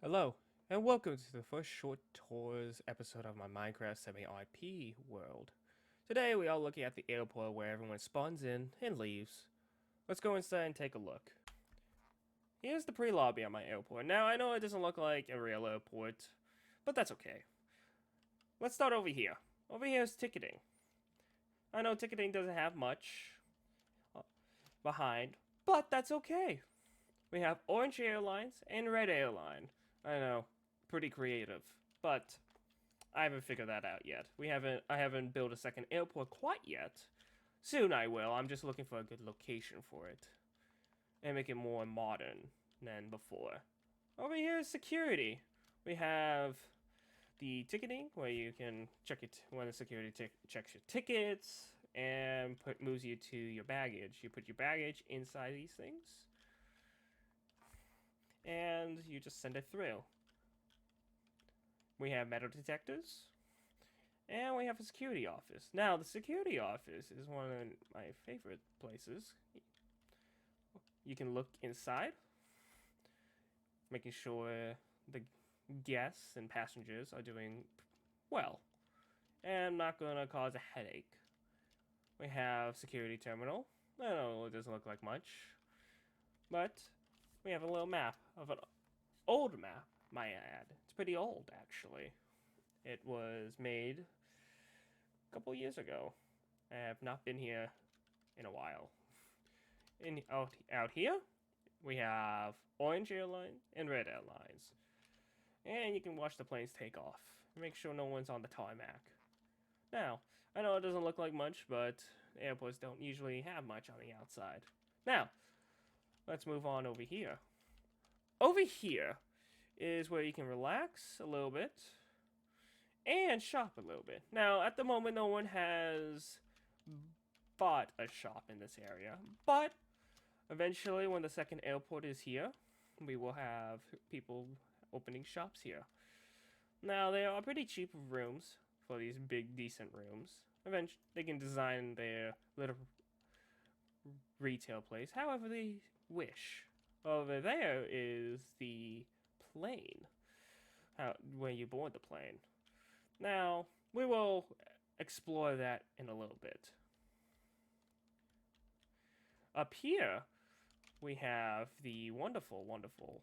Hello, and welcome to the first Short Tours episode of my Minecraft semi-IP world. Today we are looking at the airport where everyone spawns in and leaves. Let's go inside and take a look. Here's the pre-lobby on my airport. Now I know it doesn't look like a real airport, but that's okay. Let's start over here. Over here is ticketing. I know ticketing doesn't have much behind, but that's okay. We have Orange Airlines and Red Airline. I know, pretty creative, but I haven't figured that out yet. I haven't built a second airport quite yet. Soon I will. I'm just looking for a good location for it and make it more modern than before. Over here is security. We have the ticketing where you can check it when the security checks your tickets and moves you to your baggage. You put your baggage inside these things and you just send it through. We have metal detectors. And we have a security office. Now, the security office is one of my favorite places. You can look inside, making sure the guests and passengers are doing well and not going to cause a headache. We have security terminal. I know it doesn't look like much, but we have a little map of an old map, might I add. It's pretty old, actually. It was made a couple years ago. I have not been here in a while. Out here, we have Orange Airlines and Red Airlines. And you can watch the planes take off. Make sure no one's on the tarmac. Now, I know it doesn't look like much, but airports don't usually have much on the outside. Now, let's move on over here. Over here is where you can relax a little bit and shop a little bit. Now, at the moment, no one has bought a shop in this area, but eventually, when the second airport is here, we will have people opening shops here. Now, they are pretty cheap rooms for these big, decent rooms. Eventually, they can design their little retail place however they wish. Over there is the plane, where you board the plane. Now, we will explore that in a little bit. Up here, we have the wonderful, wonderful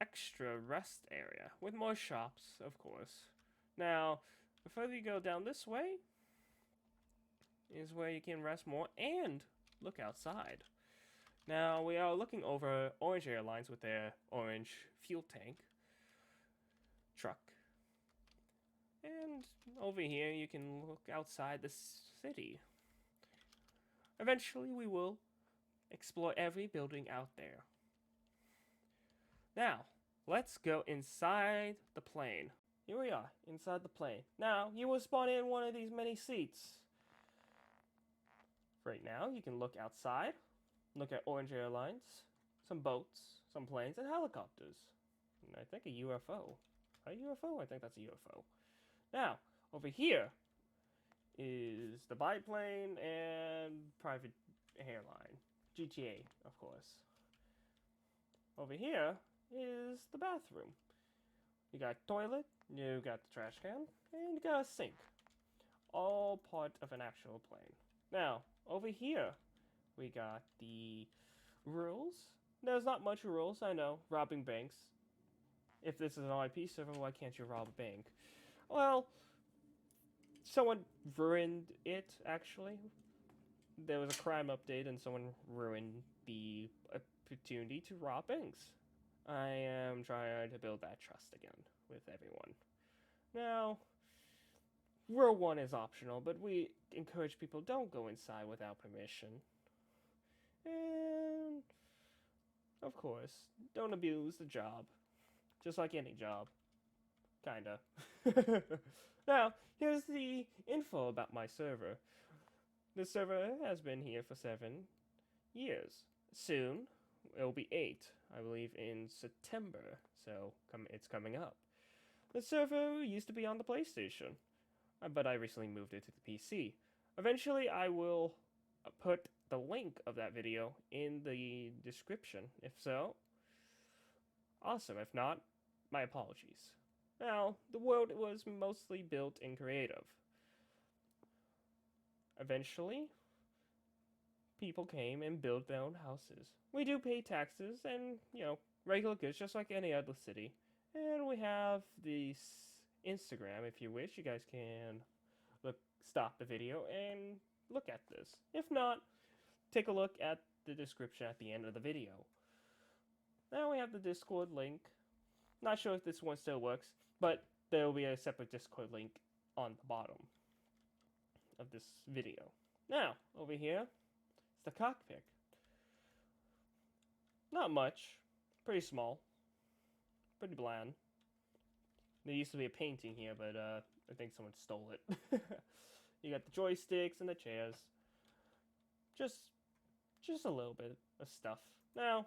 extra rest area with more shops, of course. Now, the further you go down this way is where you can rest more and look outside. Now, we are looking over Orange Airlines with their orange fuel tank truck. And over here, you can look outside the city. Eventually, we will explore every building out there. Now, let's go inside the plane. Here we are, inside the plane. Now, you will spawn in one of these many seats. Right now, you can look outside, look at Orange Airlines, some boats, some planes, and helicopters. And I think a UFO. A UFO? I think that's a UFO. Now, over here is the biplane and private airline. GTA, of course. Over here is the bathroom. You got a toilet, you got the trash can, and you got a sink. All part of an actual plane. Now, over here, we got the rules. There's not much rules, I know. Robbing banks. If this is an IP server, why can't you rob a bank? Well, someone ruined it, actually. There was a crime update and someone ruined the opportunity to rob banks. I am trying to build that trust again with everyone. Now, Rule 1 is optional, but we encourage people don't go inside without permission. And, of course, don't abuse the job. Just like any job. Kinda. Now, here's the info about my server. The server has been here for 7 years. Soon, it'll be 8, I believe, in September. So, it's coming up. The server used to be on the PlayStation, but I recently moved it to the PC. Eventually, I will put the link of that video in the description. If so, awesome. If not, my apologies. Now, the world was mostly built in creative. Eventually, people came and built their own houses. We do pay taxes and, regular goods just like any other city. And we have the Instagram if you wish. You guys can stop the video and look at this. If not, take a look at the description at the end of the video. Now we have the Discord link. Not sure if this one still works, but there will be a separate Discord link on the bottom of this video. Now, over here, it's the cockpit. Not much. Pretty small. Pretty bland. There used to be a painting here, but I think someone stole it. You got the joysticks and the chairs. Just a little bit of stuff. Now,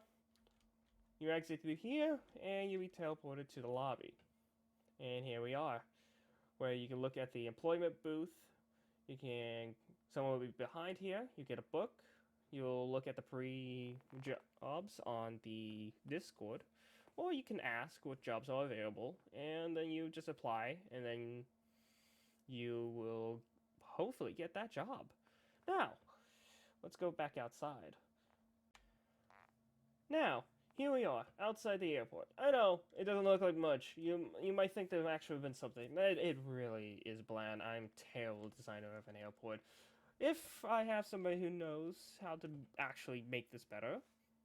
you exit through here, and you'll be teleported to the lobby. And here we are, where you can look at the employment booth. Someone will be behind here. You get a book. You'll look at the pre-jobs on the Discord. Or you can ask what jobs are available, and then you just apply, and then you will hopefully get that job. Now, let's go back outside. Now, here we are, outside the airport. I know, it doesn't look like much. You might think there actually been something. It really is bland. I'm terrible designer of an airport. If I have somebody who knows how to actually make this better,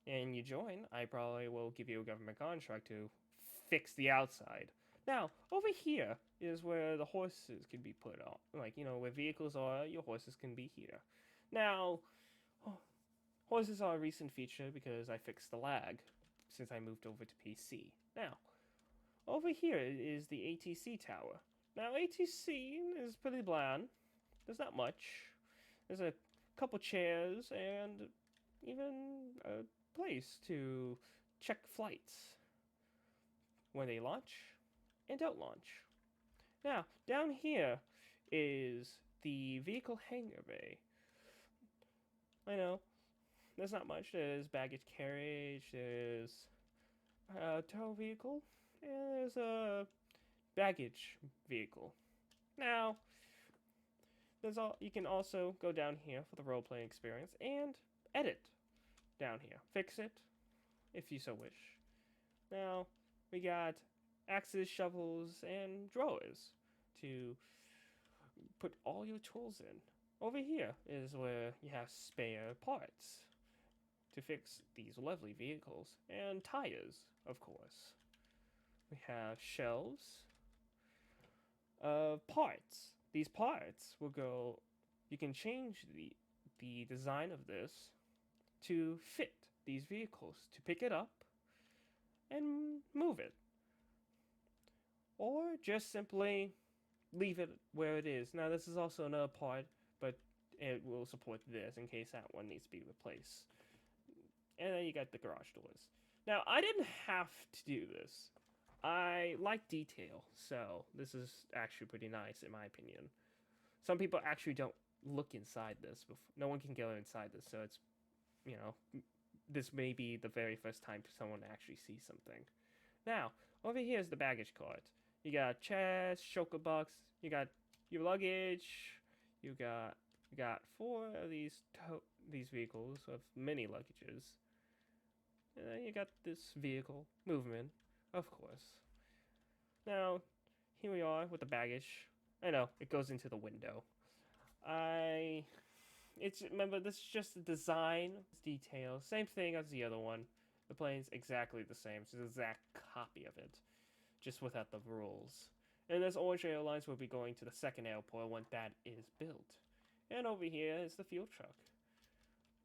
and you join, I probably will give you a government contract to fix the outside. Now, over here is where the horses can be put on. Like, where vehicles are, your horses can be here. Now, horses are a recent feature because I fixed the lag since I moved over to PC. Now, over here is the ATC tower. Now, ATC is pretty bland. There's not much. There's a couple chairs and even a place to check flights when they launch and don't launch. Now, down here is the vehicle hangar bay. I know, there's not much. There's baggage carriage, there's a tow vehicle, and there's a baggage vehicle. Now, you can also go down here for the role-playing experience and edit down here. Fix it, if you so wish. Now, we got axes, shovels, and drawers to put all your tools in. Over here is where you have spare parts to fix these lovely vehicles. And tires, of course. We have shelves of parts. These parts will go... You can change the design of this to fit these vehicles, to pick it up and move it. Or just simply leave it where it is. Now, this is also another part, but it will support this in case that one needs to be replaced. And then you got the garage doors. Now, I didn't have to do this. I like detail, so this is actually pretty nice in my opinion. Some people actually don't look inside this. No one can go inside this, so it's, this may be the very first time someone actually sees something. Now, over here is the baggage cart. You got chest, shulker box, you got your luggage, you got 4 of these vehicles of mini luggages. And then you got this vehicle movement, of course. Now, here we are with the baggage. I know, it goes into the window. Remember, this is just the design, details, same thing as the other one. The plane's exactly the same, it's an exact copy of it, just without the rules. And this Orange Airlines will be going to the second airport when that is built. And over here is the fuel truck.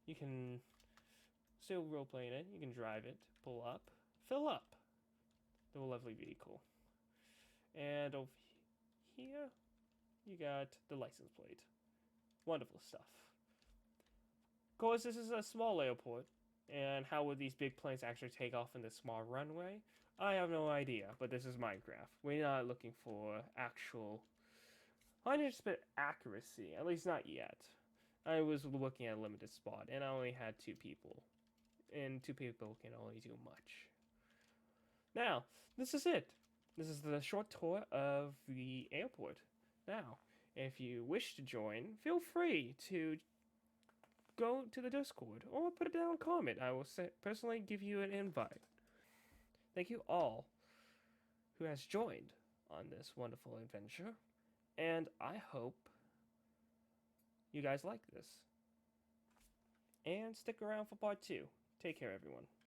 You can still roleplay in it, you can drive it, pull up, fill up the lovely vehicle. And over here, you got the license plate. Wonderful stuff. Of course, this is a small airport, and how would these big planes actually take off in this small runway? I have no idea, but this is Minecraft. We're not looking for actual 100% accuracy, at least not yet. I was looking at a limited spot, and I only had 2 people. And 2 people can only do much. Now, this is it. This is the short tour of the airport. Now, if you wish to join, feel free to go to the Discord or put it down a comment. I will personally give you an invite. Thank you all who has joined on this wonderful adventure, and I hope you guys like this. And stick around for part 2. Take care, everyone.